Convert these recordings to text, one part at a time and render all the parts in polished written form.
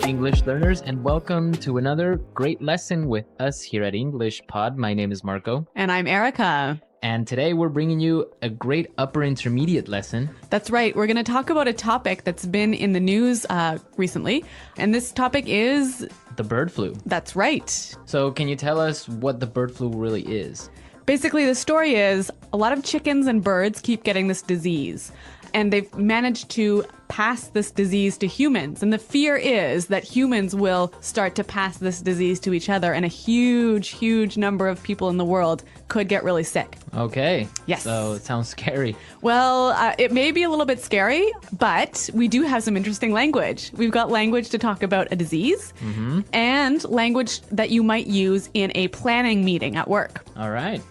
English learners, and welcome to another great lesson with us here at English Pod. My name is Marco. And I'm Erica. And today we're bringing you a great upper intermediate lesson. That's right. We're going to talk about a topic that's been in the news recently. And this topic is... the bird flu. That's right. So can you tell us what the bird flu really is? Basically, the story is a lot of chickens and birds keep getting this disease. And they've managed to pass this disease to humans. And the fear is that humans will start to pass this disease to each other. And a huge number of people in the world could get really sick. Okay. Yes. So it sounds scary. Well, it may be a little bit scary, but we do have some interesting language. We've got language to talk about a disease and language that you might use in a planning meeting at work. All right.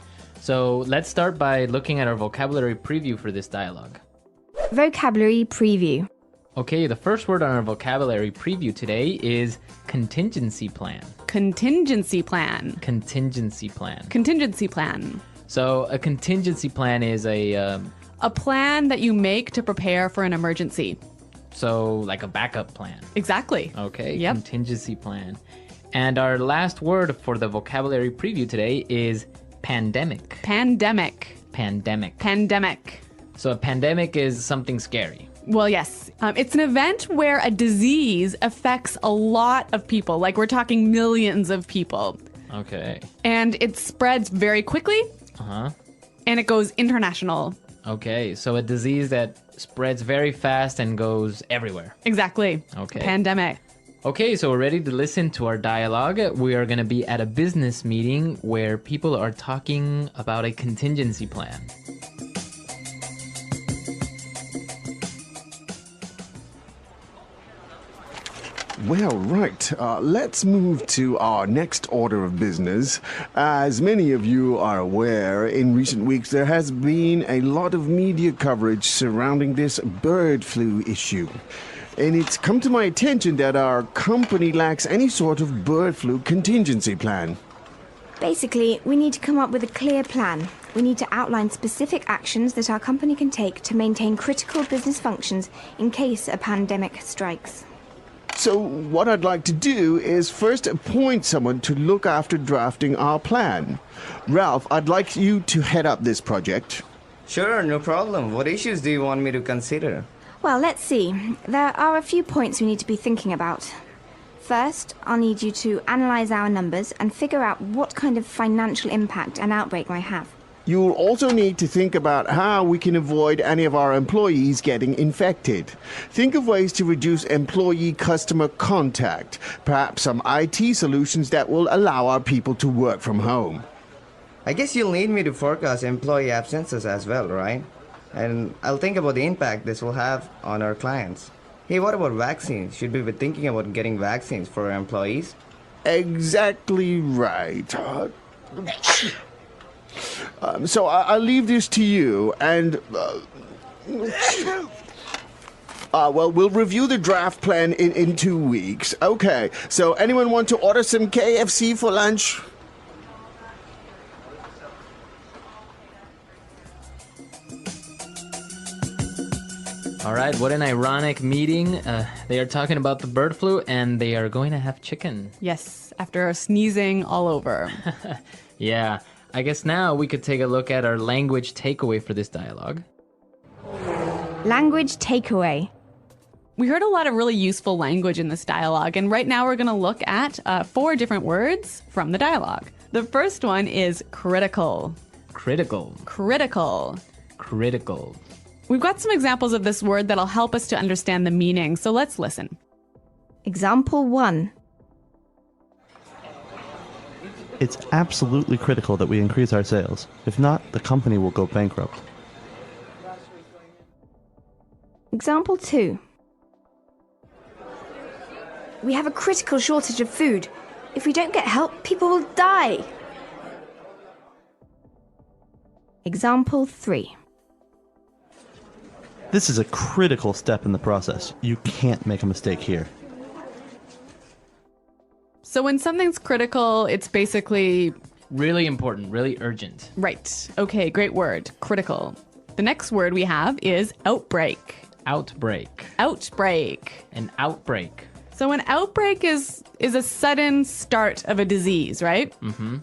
So let's start by looking at our vocabulary preview for this dialogue. Vocabulary preview. Okay, the first word on our vocabulary preview today is contingency plan. Contingency plan. Contingency plan. Contingency plan. So a contingency plan is a plan that you make to prepare for an emergency. So like a backup plan. Exactly. Okay, Yep. Contingency plan. And our last word for the vocabulary preview today is pandemic. Pandemic. Pandemic. Pandemic. So a pandemic is something scary. Well, yes. It's an event where a disease affects a lot of people. Like we're talking millions of people. Okay. And it spreads very quickly. Uh-huh. And it goes international. Okay, so a disease that spreads very fast and goes everywhere. Exactly. Okay. Pandemic. Okay, so we're ready to listen to our dialogue. We are going to be at a business meeting where people are talking about a contingency plan. Well, right. Let's move to our next order of business. As many of you are aware, in recent weeks there has been a lot of media coverage surrounding this bird flu issue. And it's come to my attention that our company lacks any sort of bird flu contingency plan. Basically, we need to come up with a clear plan. We need to outline specific actions that our company can take to maintain critical business functions in case a pandemic strikes. So what I'd like to do is first appoint someone to look after drafting our plan. Ralph, I'd like you to head up this project. Sure, no problem. What issues do you want me to consider? Well, let's see. There are a few points we need to be thinking about. First, I'll need you to analyze our numbers and figure out what kind of financial impact an outbreak might have. You'll also need to think about how we can avoid any of our employees getting infected. Think of ways to reduce employee-customer contact, perhaps some IT solutions that will allow our people to work from home. I guess you'll need me to forecast employee absences as well, right? And I'll think about the impact this will have on our clients. Hey, what about vaccines? Should we be thinking about getting vaccines for our employees? Exactly right. So I'll leave this to you, and well, we'll review the draft plan in 2 weeks. Okay, so anyone want to order some KFC for lunch? All right, what an ironic meeting. They are talking about the bird flu and they are going to have chicken. Yes, after sneezing all over. Yeah, I guess now we could take a look at our language takeaway for this dialogue. Language takeaway. We heard a lot of really useful language in this dialogue, and right now we're going to look at 4 different words from the dialogue. The first one is critical. Critical. Critical. Critical. We've got some examples of this word that'll help us to understand the meaning, so let's listen. Example 1. It's absolutely critical that we increase our sales. If not, the company will go bankrupt. Example 2. We have a critical shortage of food. If we don't get help, people will die. Example 3. This is a critical step in the process. You can't make a mistake here. So when something's critical, it's basically... really important, really urgent. Right. Okay, great word. Critical. The next word we have is outbreak. Outbreak. Outbreak. An outbreak. So an outbreak is a sudden start of a disease, right? Mm-hmm.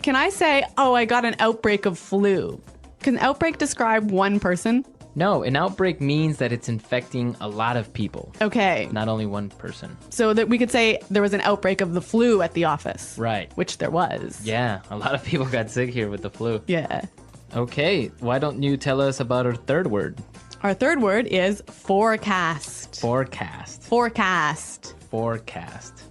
Can I say, oh, I got an outbreak of flu? Can outbreak describe one person? No, an outbreak means that it's infecting a lot of people, Okay. not only one person. So that we could say there was an outbreak of the flu at the office. Right. Which there was. Yeah, a lot of people got sick here with the flu. Yeah. Okay, why don't you tell us about our third word? Our third word is forecast. Forecast. Forecast. Forecast.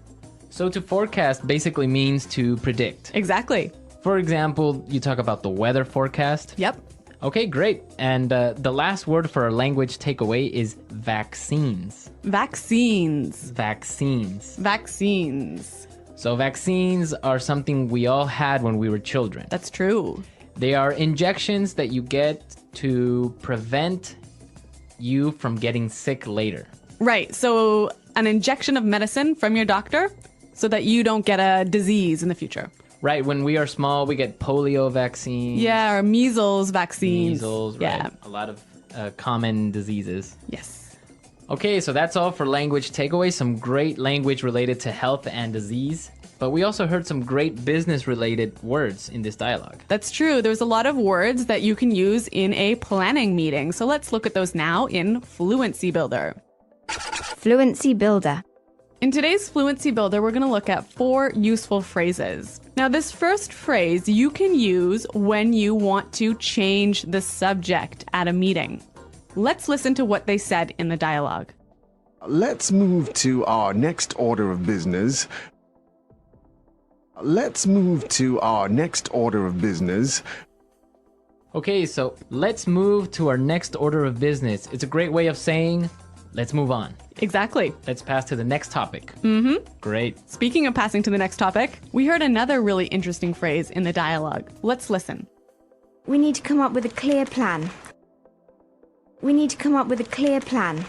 So to forecast basically means to predict. Exactly. For example, you talk about the weather forecast. Yep. Okay, great. And the last word for our language takeaway is vaccines. Vaccines. Vaccines. Vaccines. So vaccines are something we all had when we were children. That's true. They are injections that you get to prevent you from getting sick later. Right. So an injection of medicine from your doctor so that you don't get a disease in the future. Right, when we are small, we get polio vaccines. Yeah, or measles vaccines. Measles, right. Yeah. A lot of common diseases. Yes. Okay, so that's all for language takeaways. Some great language related to health and disease. But we also heard some great business related words in this dialogue. That's true. There's a lot of words that you can use in a planning meeting. So let's look at those now in Fluency Builder. Fluency Builder. In today's Fluency Builder, we're going to look at 4 useful phrases. Now, this first phrase you can use when you want to change the subject at a meeting. Let's listen to what they said in the dialogue. Let's move to our next order of business. Let's move to our next order of business. Okay, so let's move to our next order of business. It's a great way of saying, let's move on. Exactly. Let's pass to the next topic. Mm-hmm. Great. Speaking of passing to the next topic, we heard another really interesting phrase in the dialogue. Let's listen. We need to come up with a clear plan. We need to come up with a clear plan.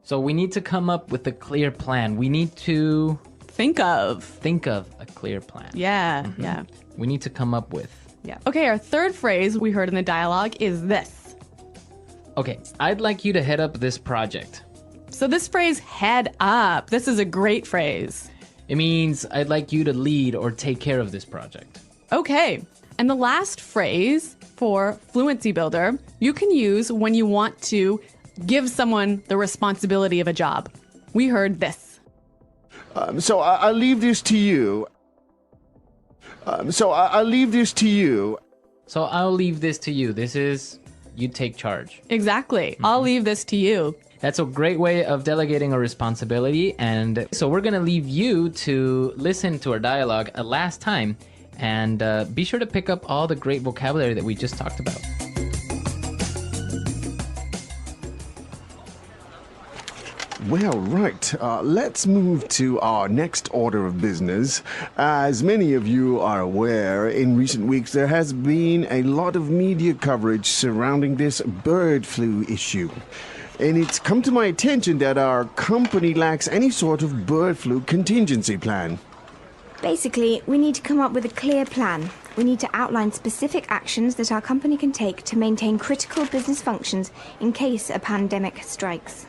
So we need to come up with a clear plan. We need to Think of. think of a clear plan. Yeah, yeah, We need to come up with. yeah. Okay, our third phrase we heard in the dialogue is this. Okay, I'd like you to head up this project. So this phrase, head up, this is a great phrase. It means I'd like you to lead or take care of this project. Okay, and the last phrase for Fluency Builder, you can use when you want to give someone the responsibility of a job. We heard this. So I'll leave this to you. I'll leave this to you. So I'll leave this to you. This is, you take charge. Exactly. I'll leave this to you. That's a great way of delegating a responsibility. And so we're going to leave you to listen to our dialogue a last time. And be sure to pick up all the great vocabulary that we just talked about. Well, right. Let's move to our next order of business. As many of you are aware, in recent weeks there has been a lot of media coverage surrounding this bird flu issue. And it's come to my attention that our company lacks any sort of bird flu contingency plan. Basically, we need to come up with a clear plan. We need to outline specific actions that our company can take to maintain critical business functions in case a pandemic strikes.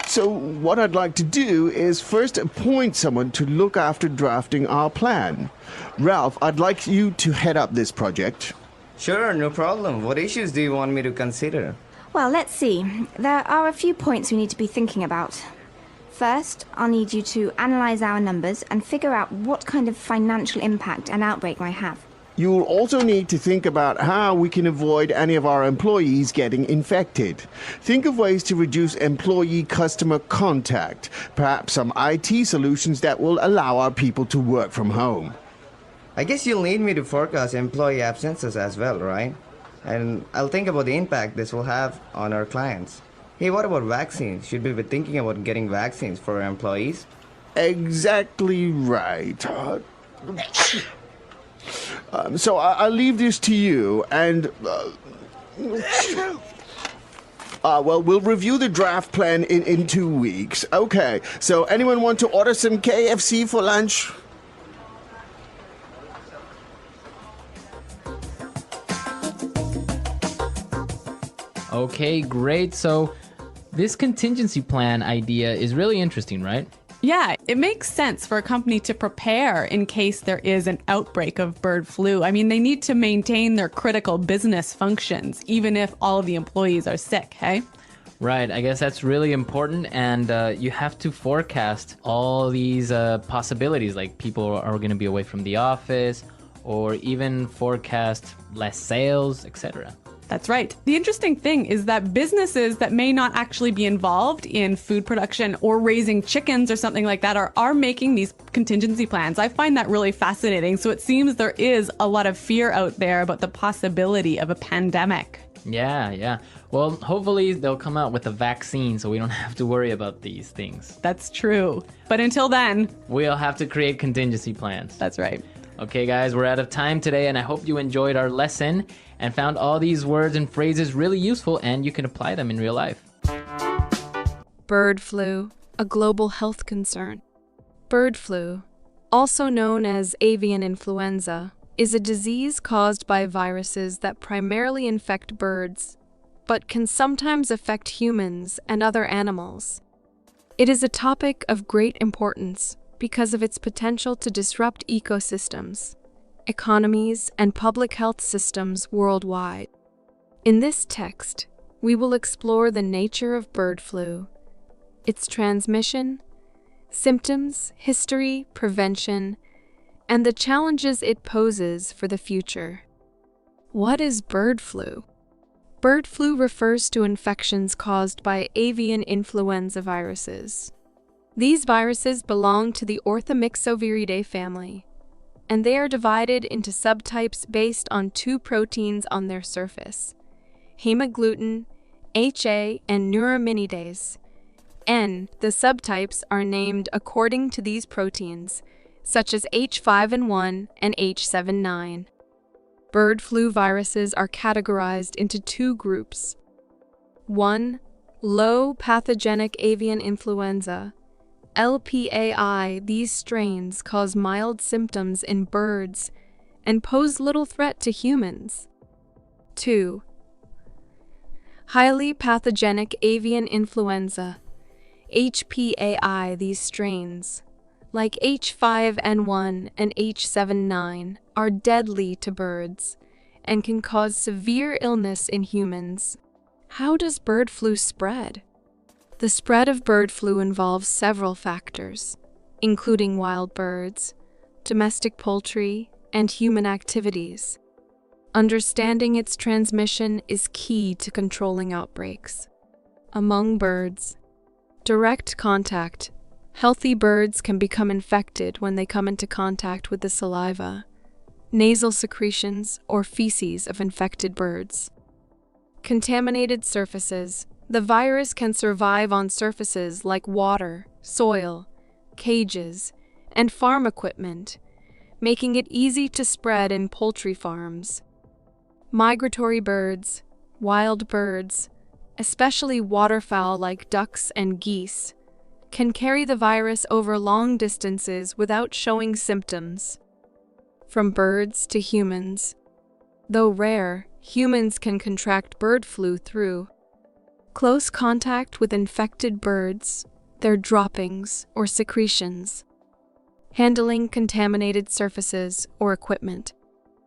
So what I'd like to do is first appoint someone to look after drafting our plan. Ralph, I'd like you to head up this project. Sure, no problem. What issues do you want me to consider? Well, let's see. There are a few points we need to be thinking about. First, I'll need you to analyze our numbers and figure out what kind of financial impact an outbreak might have. You'll also need to think about how we can avoid any of our employees getting infected. Think of ways to reduce employee-customer contact, perhaps some IT solutions that will allow our people to work from home. I guess you'll need me to forecast employee absences as well, right? And I'll think about the impact this will have on our clients. Hey, what about vaccines? Should we be thinking about getting vaccines for our employees? Exactly right. So I'll leave this to you, and well, we'll review the draft plan in 2 weeks. Okay, so anyone want to order some KFC for lunch? Okay, great. So this contingency plan idea is really interesting, right? Yeah, it makes sense for a company to prepare in case there is an outbreak of bird flu. I mean, they need to maintain their critical business functions, even if all of the employees are sick, hey? Right, I guess that's really important, and you have to forecast all these possibilities, like people are going to be away from the office, or even forecast less sales, etc. That's right. The interesting thing is that businesses that may not actually be involved in food production or raising chickens or something like that are making these contingency plans. I find that really fascinating. So it seems there is a lot of fear out there about the possibility of a pandemic. Yeah. Well, hopefully they'll come out with a vaccine so we don't have to worry about these things. That's true. But until then, We'll have to create contingency plans. that's right. Okay, guys, we're out of time today, and I hope you enjoyed our lesson and found all these words and phrases really useful, and you can apply them in real life. Bird flu, a global health concern. Bird flu, also known as avian influenza, is a disease caused by viruses that primarily infect birds, but can sometimes affect humans and other animals. It is a topic of great importance because of its potential to disrupt ecosystems, economies, and public health systems worldwide. In this text, we will explore the nature of bird flu, its transmission, symptoms, history, prevention, and the challenges it poses for the future. What is bird flu? Bird flu refers to infections caused by avian influenza viruses. These viruses belong to the Orthomyxoviridae family, and they are divided into subtypes based on two proteins on their surface: hemagglutinin, HA, and neuraminidase. And the subtypes are named according to these proteins, such as H5N1 and H7-9. Bird flu viruses are categorized into two groups. 1. Low pathogenic avian influenza, LPAI. These strains cause mild symptoms in birds and pose little threat to humans. 2. Highly pathogenic avian influenza, HPAI. These strains, like H5N1 and H7-9, are deadly to birds and can cause severe illness in humans. How does bird flu spread? The spread of bird flu involves several factors, including wild birds, domestic poultry, and human activities. Understanding its transmission is key to controlling outbreaks. Among birds, direct contact. Healthy birds can become infected when they come into contact with the saliva, nasal secretions, or feces of infected birds. Contaminated surfaces. The virus can survive on surfaces like water, soil, cages, and farm equipment, making it easy to spread in poultry farms. Migratory birds, wild birds, especially waterfowl like ducks and geese, can carry the virus over long distances without showing symptoms. From birds to humans. Though rare, humans can contract bird flu through close contact with infected birds, their droppings or secretions, handling contaminated surfaces or equipment,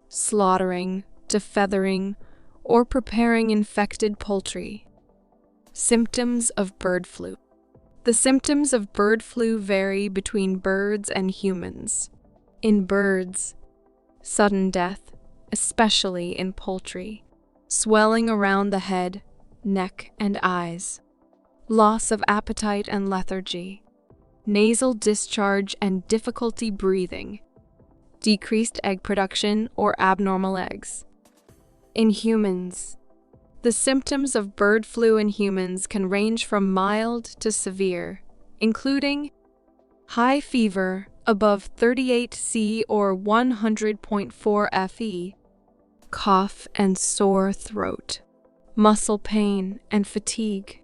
slaughtering, defeathering, or preparing infected poultry. Symptoms of bird flu. The symptoms of bird flu vary between birds and humans. In birds, sudden death, especially in poultry, swelling around the head, neck, and eyes, loss of appetite and lethargy, nasal discharge and difficulty breathing, decreased egg production or abnormal eggs. In humans, the symptoms of bird flu in humans can range from mild to severe, including high fever above 38 C or 100.4 FE, cough and sore throat, muscle pain and fatigue,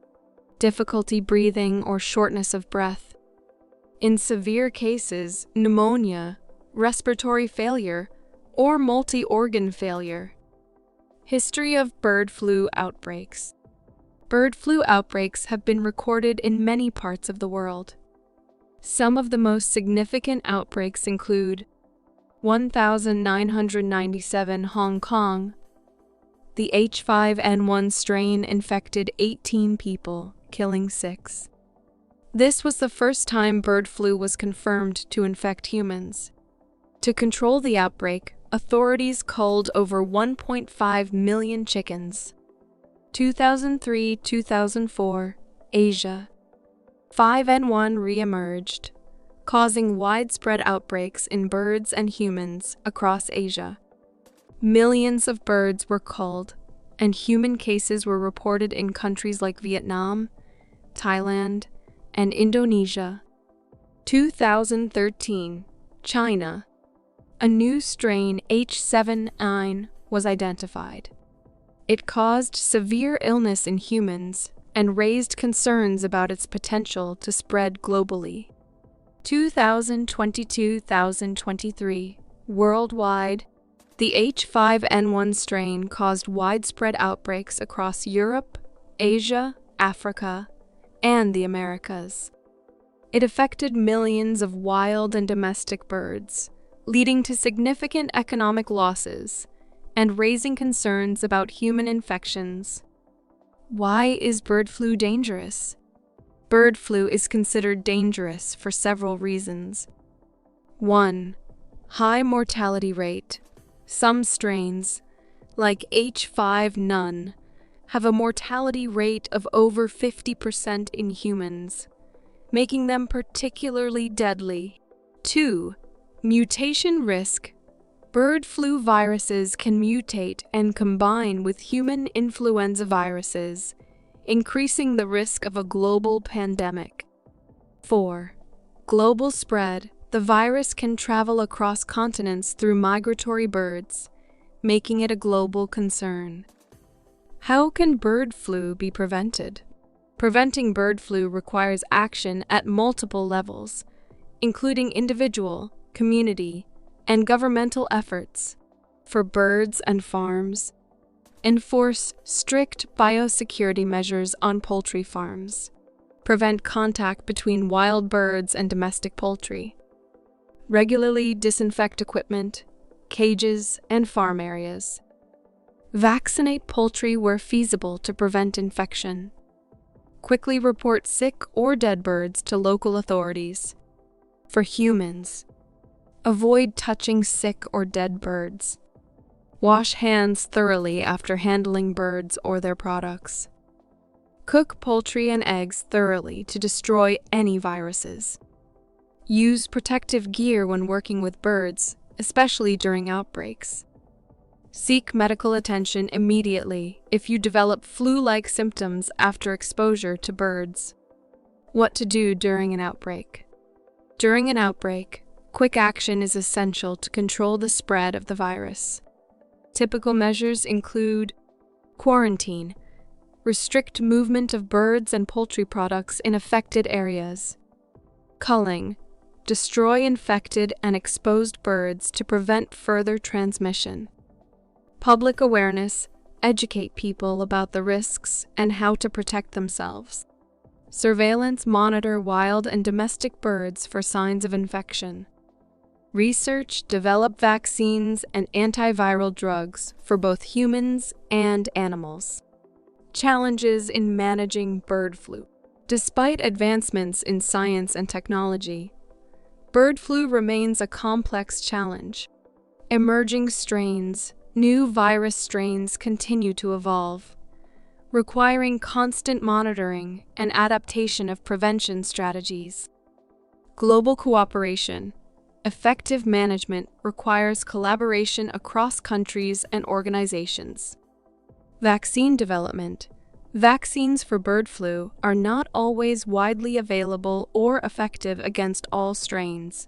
difficulty breathing or shortness of breath. In severe cases, pneumonia, respiratory failure, or multi-organ failure. History of bird flu outbreaks. Bird flu outbreaks have been recorded in many parts of the world. Some of the most significant outbreaks include 1997 Hong Kong. The H5N1 strain infected 18 people, killing 6. This was the first time bird flu was confirmed to infect humans. To control the outbreak, authorities culled over 1.5 million chickens. 2003-2004, Asia. 5N1 re-emerged, causing widespread outbreaks in birds and humans across Asia. Millions of birds were culled, and human cases were reported in countries like Vietnam, Thailand, and Indonesia. 2013, China. A new strain H7N9 was identified. It caused severe illness in humans and raised concerns about its potential to spread globally. 2022-2023, worldwide, the H5N1 strain caused widespread outbreaks across Europe, Asia, Africa, and the Americas. It affected millions of wild and domestic birds, leading to significant economic losses and raising concerns about human infections. Why is bird flu dangerous? Bird flu is considered dangerous for several reasons. 1. High mortality rate. Some strains, like H5N1, have a mortality rate of over 50% in humans, making them particularly deadly. 2. Mutation risk. Bird flu viruses can mutate and combine with human influenza viruses, increasing the risk of a global pandemic. 4. Global spread. The virus can travel across continents through migratory birds, making it a global concern. How can bird flu be prevented? Preventing bird flu requires action at multiple levels, including individual, community, and governmental efforts. For birds and farms, enforce strict biosecurity measures on poultry farms. Prevent contact between wild birds and domestic poultry. Regularly disinfect equipment, cages, and farm areas. Vaccinate poultry where feasible to prevent infection. Quickly report sick or dead birds to local authorities. For humans, avoid touching sick or dead birds. Wash hands thoroughly after handling birds or their products. Cook poultry and eggs thoroughly to destroy any viruses. Use protective gear when working with birds, especially during outbreaks. Seek medical attention immediately if you develop flu-like symptoms after exposure to birds. What to do during an outbreak? During an outbreak, quick action is essential to control the spread of the virus. Typical measures include quarantine, restrict movement of birds and poultry products in affected areas. Culling, destroy infected and exposed birds to prevent further transmission. Public awareness, educate people about the risks and how to protect themselves. Surveillance, monitor wild and domestic birds for signs of infection. Research, develop vaccines and antiviral drugs for both humans and animals. Challenges in managing bird flu. Despite advancements in science and technology, bird flu remains a complex challenge. Emerging strains, new virus strains continue to evolve, requiring constant monitoring and adaptation of prevention strategies. Global cooperation. Effective management requires collaboration across countries and organizations. Vaccine development. Vaccines for bird flu are not always widely available or effective against all strains.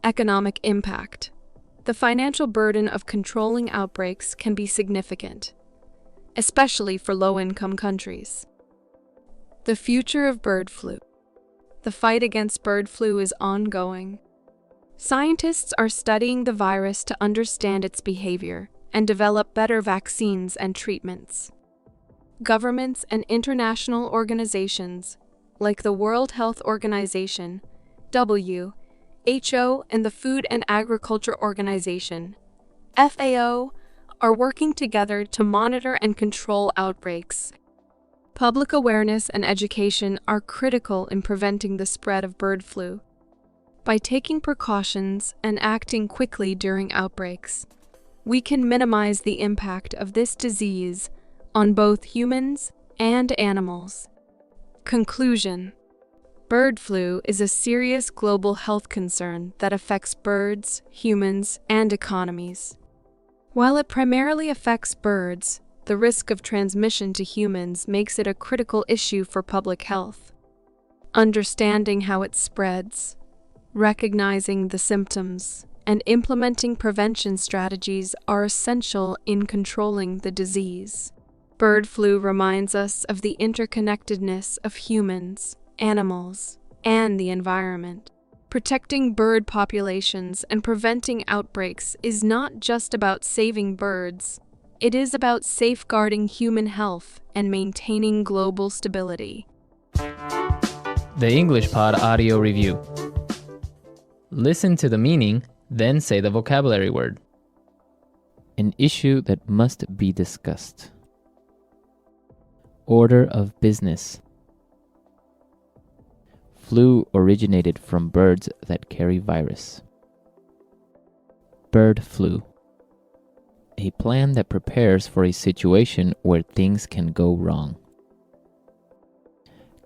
Economic impact. The financial burden of controlling outbreaks can be significant, especially for low-income countries. The future of bird flu. The fight against bird flu is ongoing. Scientists are studying the virus to understand its behavior and develop better vaccines and treatments. Governments and international organizations, like the World Health Organization, WHO, and the Food and Agriculture Organization, FAO, are working together to monitor and control outbreaks. Public awareness and education are critical in preventing the spread of bird flu. By taking precautions and acting quickly during outbreaks, we can minimize the impact of this disease on both humans and animals. Conclusion: bird flu is a serious global health concern that affects birds, humans, and economies. While it primarily affects birds, the risk of transmission to humans makes it a critical issue for public health. Understanding how it spreads, recognizing the symptoms, and implementing prevention strategies are essential in controlling the disease. Bird flu reminds us of the interconnectedness of humans, animals, and the environment. Protecting bird populations and preventing outbreaks is not just about saving birds, it is about safeguarding human health and maintaining global stability. The English Pod Audio Review. Listen to the meaning, then say the vocabulary word. An issue that must be discussed. Order of business. Flu originated from birds that carry virus. Bird flu. A plan that prepares for a situation where things can go wrong.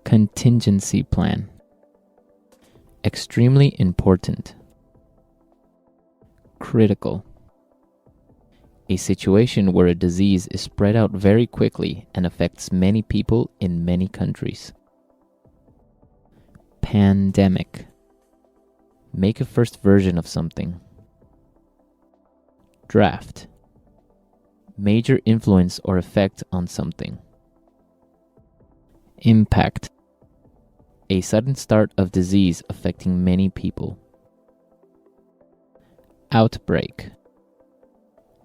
Contingency plan. Extremely important. Critical. A situation where a disease is spread out very quickly and affects many people in many countries. Pandemic. Make a first version of something. Draft. Major influence or effect on something. Impact. A sudden start of disease affecting many people. Outbreak.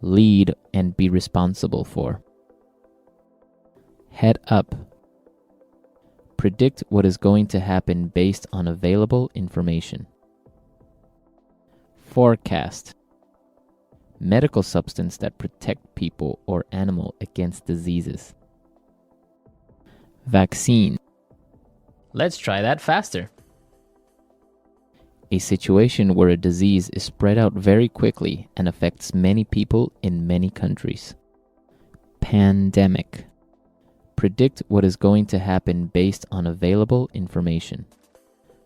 Lead and be responsible for. Head up. Predict what is going to happen based on available information. Forecast. Medical substance that protect people or animal against diseases. Vaccine. Let's try that faster. A situation where a disease is spread out very quickly and affects many people in many countries. Pandemic. Predict what is going to happen based on available information.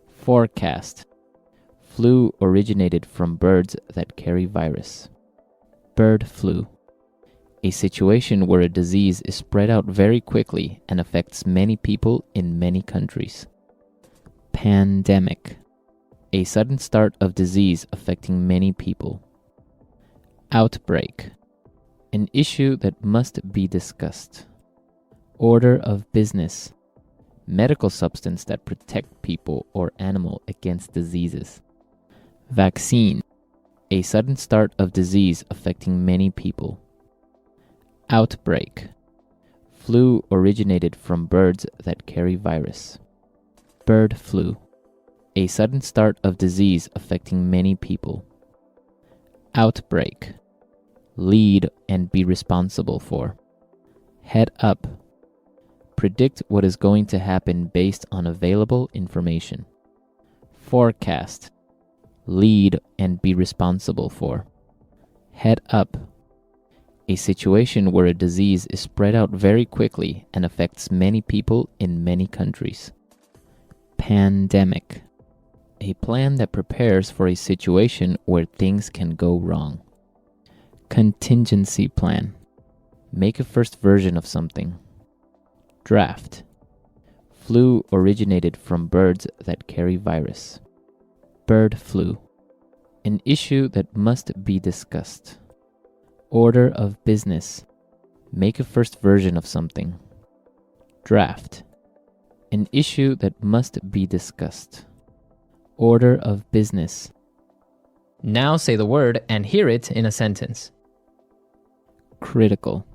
Forecast. Flu originated from birds that carry virus. Bird flu. A situation where a disease is spread out very quickly and affects many people in many countries. Pandemic. A sudden start of disease affecting many people. Outbreak. An issue that must be discussed. Order of business. Medical substance that protect people or animal against diseases. Vaccine. A sudden start of disease affecting many people. Outbreak. Flu originated from birds that carry virus. Bird flu. A sudden start of disease affecting many people. Outbreak. Lead and be responsible for. Head up. Predict what is going to happen based on available information. Forecast. Lead and be responsible for. Head up. A situation where a disease is spread out very quickly and affects many people in many countries. Pandemic. A plan that prepares for a situation where things can go wrong. Contingency plan. Make a first version of something. Draft. Flu originated from birds that carry virus. Bird flu. An issue that must be discussed. Order of business. Make a first version of something. Draft. An issue that must be discussed. Order of business. Now say the word and hear it in a sentence. Critical.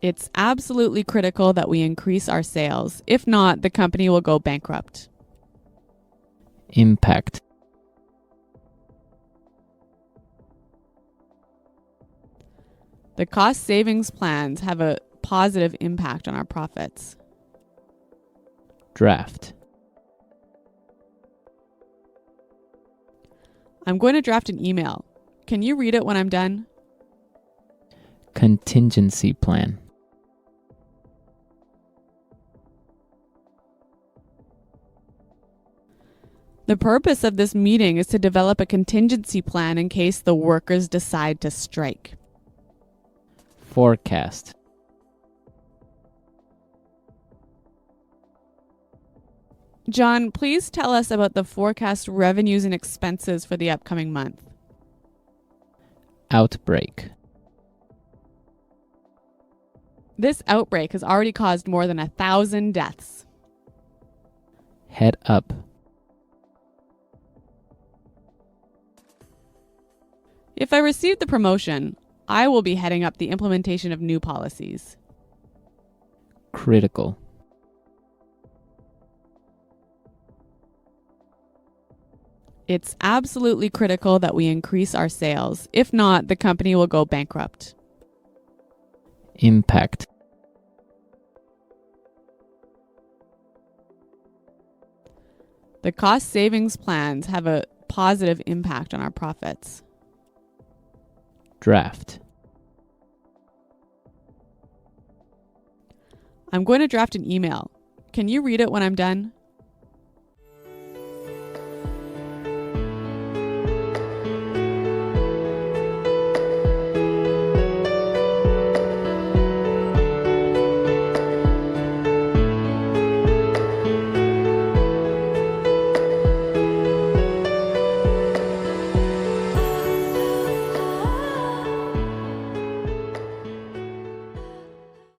It's absolutely critical that we increase our sales. If not, the company will go bankrupt. Impact. The cost savings plans have a positive impact on our profits. Draft. I'm going to draft an email. Can you read it when I'm done? Contingency plan. The purpose of this meeting is to develop a contingency plan in case the workers decide to strike. Forecast. John, please tell us about the forecast revenues and expenses for the upcoming month. Outbreak. This outbreak has already caused more than 1,000 deaths. Head up. If I receive the promotion, I will be heading up the implementation of new policies. Critical. It's absolutely critical that we increase our sales. If not, the company will go bankrupt. Impact. The cost savings plans have a positive impact on our profits. Draft. I'm going to draft an email. Can you read it when I'm done?